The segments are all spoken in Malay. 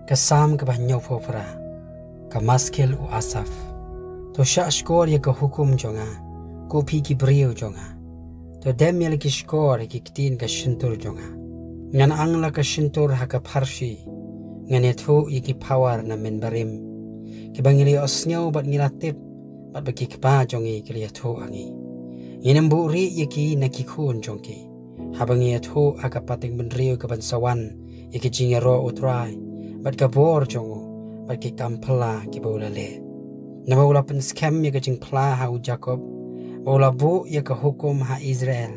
Kasam ka banyo popra ka Maskil u Asaf to shashkor ya ka hukum jonga ko pi ki brio jonga to dem ya ki skor ki ktin ka shintur jonga ngan angla ka shintur ha ka parshi ngan etho ki power na men barim ki bangili osnyo bat ngilatip bat baki kpa jongi ki etho angi inam buri ki na ki khun jongki habangi etho aka pating benrio ka bansawan ki jingero utrai bat ka bor jongo bat ki kampala ki bola le na bola pen scam ya ka jing pla ha u Jacob bola bu ya ka hukum ha Israel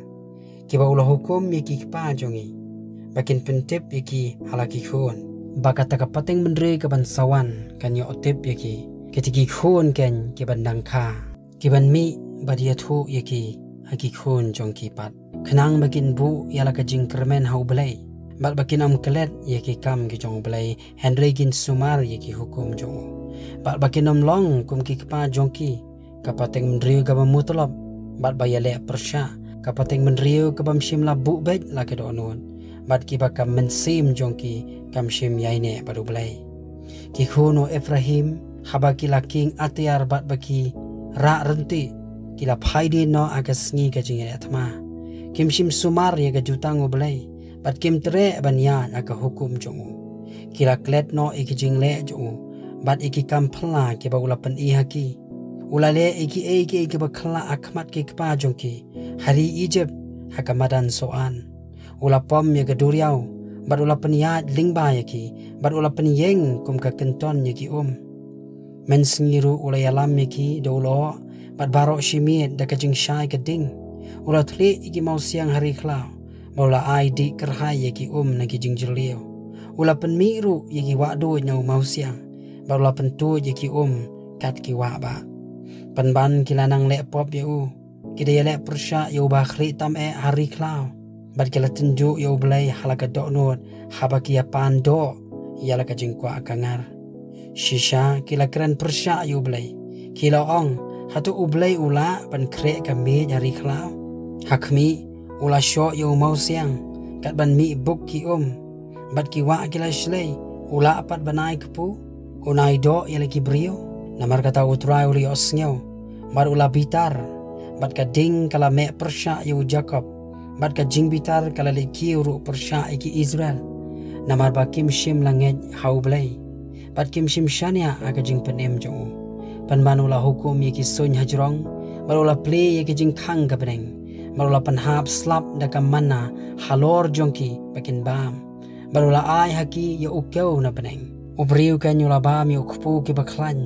ki bola hukum ya ki pa jongi bakin pentip ya ki halaki khun bakata ka pating benri ka bansawan kan yo otip ya ki kitiki khun ken ki bandang kha ki ban mi badia thu ya ki haki khun jongki pat khnang bakin bu ya la ka jing kermen ha u blai bat bakin am kelet ya ki kam ki jong blai Henry gin sumar ya ki hukum jong bat bakin am long kum ki pa jongki kapating menriu ka bamutlab bat bayale persya kapating menriu ka bamshim la bu bet la ke donon bat ki baka mensim jongki kamshim yaine badu blai ki khuno Ephraim habaki la king atiar bat baki ra renti kila phaidi no agasngi ka jingere atma kimshim sumar ya ka jutang blai bat kim tre banya aka hukum jongu kila klet no iki jingle jongu bat iki kampla ke baula pen i haki ulale iki bakla akmat ke kpa jongki hari Egypt hakamadan soan ula pom ya gaduriau bat ula pen ya lingba yaki bat ula pen yeng kum ka kenton yaki men singiru ula yalam yaki dolo bat barok shimit da kajing shai keding ula tli iki mau siang hari klau bola ai di kerhai yaki nagi jing jelio ula pen miru yaki wado nyau mau siang bola pen tu yaki kat ki wa ba pen ban kilanang le pop yu kida le persya yu ba khri tam hari klau bat kila tunjuk yu blai halaka doknot habaki ya pando yala ka jing kwa kangar shisha kila keren persya yu blai kila ong hatu ublai ula pan kre ka me hari klau hakmi ula sho yu mau siang kat ban mi buk ki bat ki wa kila shlei ula apat banai kepu unai do yala ki brio namar kata utrai uli osnyo bar ula bitar bat ka ding kala me persya yu Jacob bat ka jing bitar kala le ki uru persya iki Israel namar ba kim shim langet hau blai bat kim shim shania aga jing penem jongu pan manula hukum yaki sun hajrong barula play yaki jing khang ka breng barula pan hap slap da ka mana halor jongki bakin bam barula ai haki ya ukeu na breng ubriu kan yula bam yu kupu ki baklan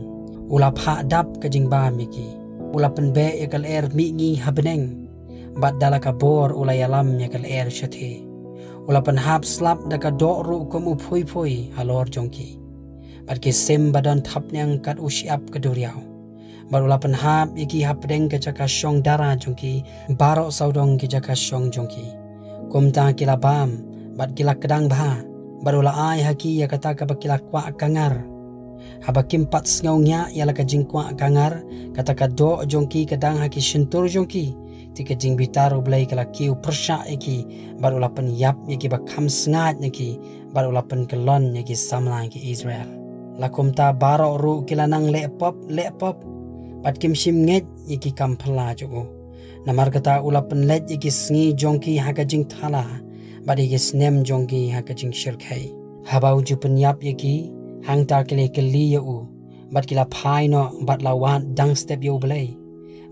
ula pha dap ka jing bam yaki ula pan be yakal er mi ngi habneng bat dala ka bor ula yalam yakal er shathe ula pan hap slap da ka do ru kum uphui phui halor jongki bat ki sim badan thap nyang kat usiap keduriau barula pan hap iki hapdeng ke jaka shong dara jongki baro saudong ki jaka shong jongki kumta kila bam bat kila kedang bha barula ai haki ya kata ka bakila kwa kangar habakim pat sngaungnya ya la ka jingkwa kangar kata ka do jongki kedang haki shintur jongki tika jing bitaru blai kala kiu persya iki barula pan yap iki bakam sngat niki barula pan kelon iki samlang ki Israel lakum ta baro ru kilanang lepop pat kim shim nget iki kampala jogo namar kata ulapan let iki sngi jongki haka jing thala bat iki snem jongki haka jing shirkai habau ju penyap iki hang ta kele keli yu bat kila phai no bat lawan dang step yu blai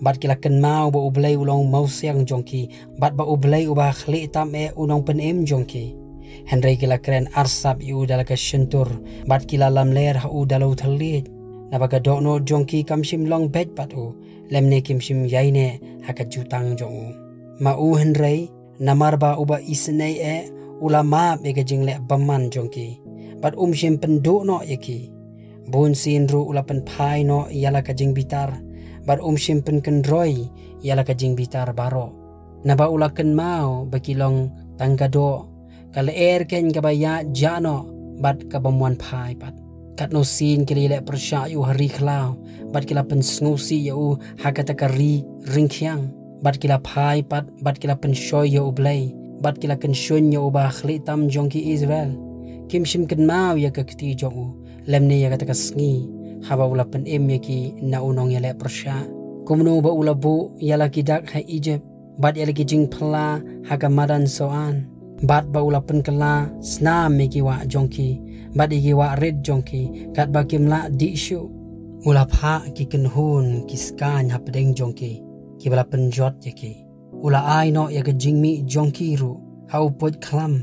bat kila ken mau ba ublai ulong mau siang jongki bat ba ublai uba khli tam unong penem jongki Henry kila keren arsap yu dalaka shintur bat kila lam ler ha u dalau thalit nabaga dokno jongki kamshim long bed patu lemne kimshim yaine haka jutang jongu ma u Henry namarba uba isnei ulama bega jingle baman jongki bat shim pendu no yaki bun sin ru ulapan phai no yala ka jing bitar bat shim pen kendroi yala ka jing bitar baro naba ulakan mau bakilong tanggado kala ken kabaya jano bat kabamuan phai pat kat no sin kilile persya yu hari khlau bat kila pen sngusi yu hakata kari ringkhyang bat kila phai pat bat kila pen shoy yu blai bat kila ken shun yu ba khli tam jongki Israel kim shim ken mau ya ka kti jong lemne ya ka sngi haba ula pen em ya ki na unong ya le persha kumno ba ula bu ya la ki dak ha Egypt bat ya la ki jing phla ha ka madan soan bat ba ula pen kala sna me ki wa jongki bat ki wa red jongki kat ba kim la di shu ula pha ki ken hun ki skan ha pedeng jongki ki bala pen jot ya ki ula ai no ya ka jing mi jongki ru ha upot klam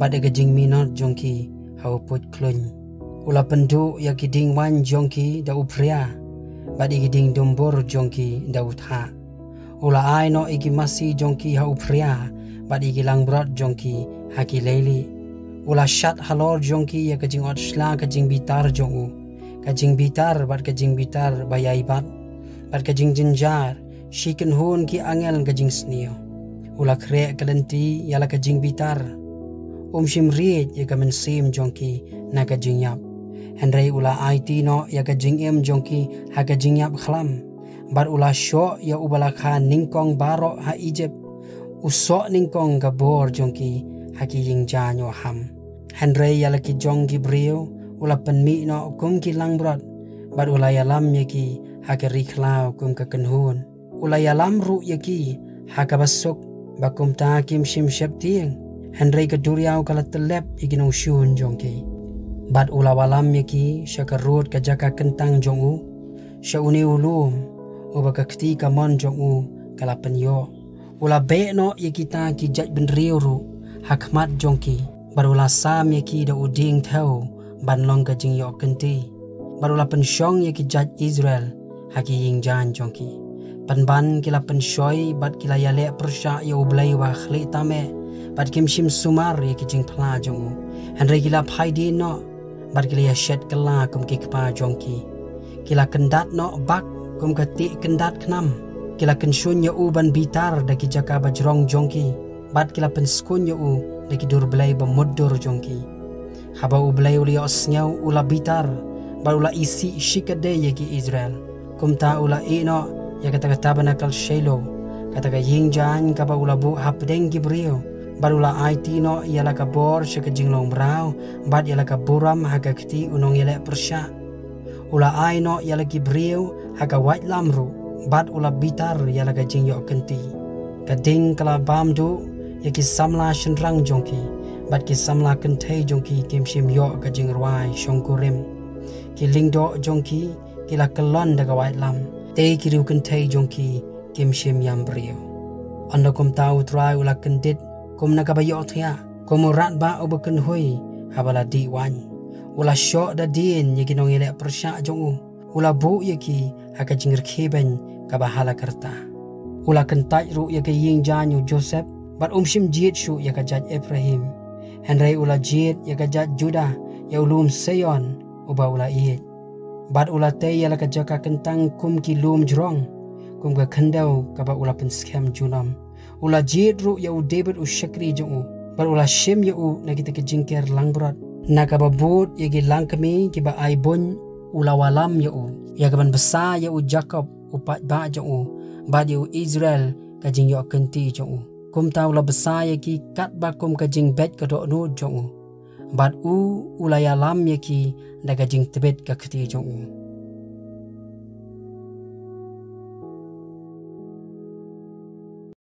bat ya ka jing mi not jongki ha upot klun ula pendu ya ki ding wan jongki da upria bat ki ding dombor jongki da utha ula ai no iki masi jongki ha upria bat ki lang brot jongki ha ki leili ula shat halor jongki ya ka jing ot shla ka jing bitar jongu ka jing bitar bat ka jing bitar bayai bat ka jing jinjar shiken hun ki angel ka jing snio ula kre kalenti ya la ka jing bitar shim riet ya ka men sim jongki na ka jing yap Henry ula IT no ya ka jing em jongki ha ka jing yap khlam bar ula sho ya ubala kha ningkong baro ha Egypt uso ningkong ka bor jongki ha ki ying ja nyo ham Henry ya la ki jongki brio ula pen mi no kum ki lang brot bar ula ya lam ya ki ha ka riklau kum ka kenhun ula ya lam ru ya ki ha ka basuk ba kum ta kim shim shep tieng Henry ka duriau kala telep iginong shun jongki bat ula walam yaki syakarut ka jaka kentang jongu syauni ulum uba ka kti ka mon jongu kala penyo ula be no yaki ta ki jaj benriu ru hakmat jongki bar ula sam yaki da uding thau ban long ka jing yo kenti bar ula pensyong yaki jaj Israel haki ying jan jongki ban kila pensyoy bat kila yale persya ya ublay wa khli tame bat kim shim sumar yaki jing pla jongu henry kila phai di no bar kila shed kala kum ki kpa jongki kila kendat no bak kum ka ti kendat knam kila kenshun ya u ban bitar da ki jaka bajrong jongki bat kila penskun ya u da ki dur blay ba muddur jongki haba u blay uli osnyau ula bitar bar ula isi shikade ya ki Israel kum ta ula ino ya kata kata banakal shelo kata ka ying jan ka ba ula bu hapdeng ki brio barula IT no yala ka bor shaka jinglong brau bad yala ka buram haga kti unong yala persya ula ai no yala ki brio haga white lamru bad ula bitar yala ka jingyo kenti ka ding kala bamdu yaki samla shenrang jongki bad ki samla kentei jongki kim shim yo ka jingrwai shongkurim ki lingdo jongki kila kelon daga white lam te ki ru kentei jongki kim shim yam brio anda kum tau try ula kendit kum nakabayo thya kum rat ba obaken hui habala di wan ula sho da din yaki nong ile persya jongu ula bu yaki haka jingir kheben ka bahala karta ula kentai ru yaki ying janyu Joseph bat shim jit shu yaka jaj Ibrahim Henry ula jit yaka jaj Judah ya ulum Seyon uba ula iet bat ula te yala ka jaka kentang kum ki lum jrong kum ka khandau ka ba ula pen scam junam ula jit ru ya u David u shakri jongu bar ula shim ya u na kita ke jingker langbrat na ka babut ya gi langkami ki ba aibon ula walam ya u ya ka ban besa ya u Jacob upat ba jongu ba ya u Israel ka jing yo kenti jongu kum ta ula besa ya ki kat ba kum ka jing bet ka do no jongu bat u ula ya lam ya ki da ka jing tebet ka kti jongu